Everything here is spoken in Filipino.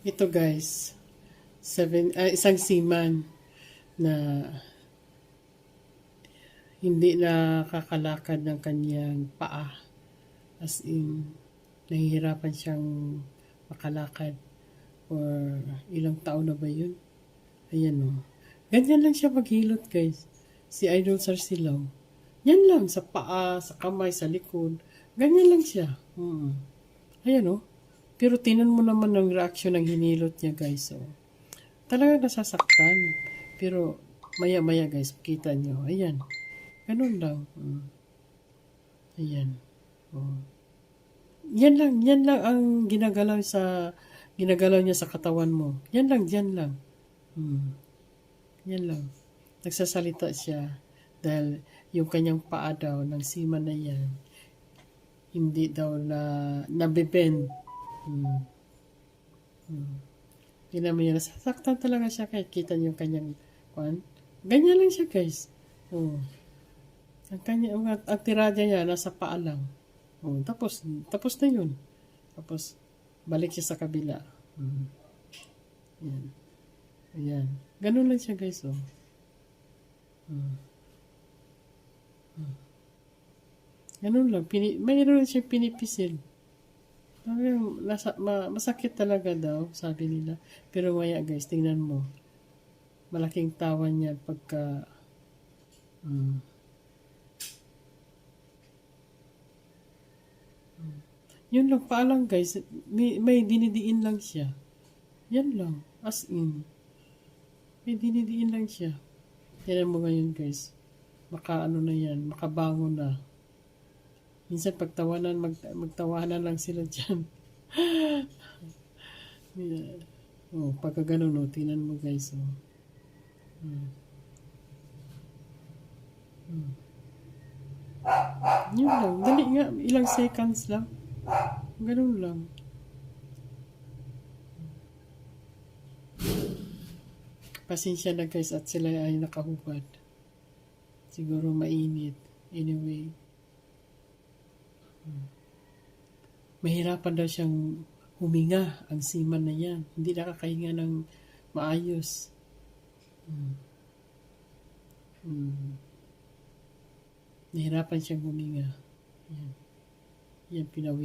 Ito guys, isang seaman na hindi nakakalakad ng kanyang paa. As in, nahihirapan siyang makalakad for ilang taon na ba yun? Ayan o. Ganyan lang siya maghilot guys. Si Idol Sarsilaw. Yan lang, sa paa, sa kamay, sa likod. Ganyan lang siya. Ayan o. Pero tinan mo naman ang reaksyon ng hinilot niya guys. So, talagang nasasaktan. Pero maya-maya guys, kita nyo. Ayan. Ganun lang. Ayan. Oh. Yan lang ang ginagalaw niya sa katawan mo. Yan lang, yan lang. Yan lang. Nagsasalita siya dahil yung kanyang paa daw ng seaman na yan, hindi daw nabibend. Tingnan mo yan, nasasaktan talaga siya kahit kita niyo yung kanyang kwan. Ganyan lang siya guys. Ang tirada niya nasa paa lang. Tapos na yun. Tapos balik siya sa kabila. Ayan. Ayan. Ganun lang siya guys. Ganun lang. Mayroon lang siya pinipisil. Masakit talaga daw, sabi nila. Pero maya guys, tingnan mo. Malaking tawan niya pagka yun lang, paalang guys. May dinidiin lang siya. Yan lang. As in. May dinidiin lang siya. Tingnan mo ngayon guys. Makaano na yan. Makabango na. Minsan pagtawanan, magtawanan lang sila dyan. Yeah. Pagka ganun, tingnan mo guys. Yun lang. Dali nga. Ilang seconds lang. Ganun lang. Pasensya na guys at sila ay nakahubad. Siguro mainit. Anyway. Mahirapan daw siyang huminga ang seaman na yan. Hindi nakakahinga ng maayos. Nahirapan siyang huminga. Yan. Yan, pinawi.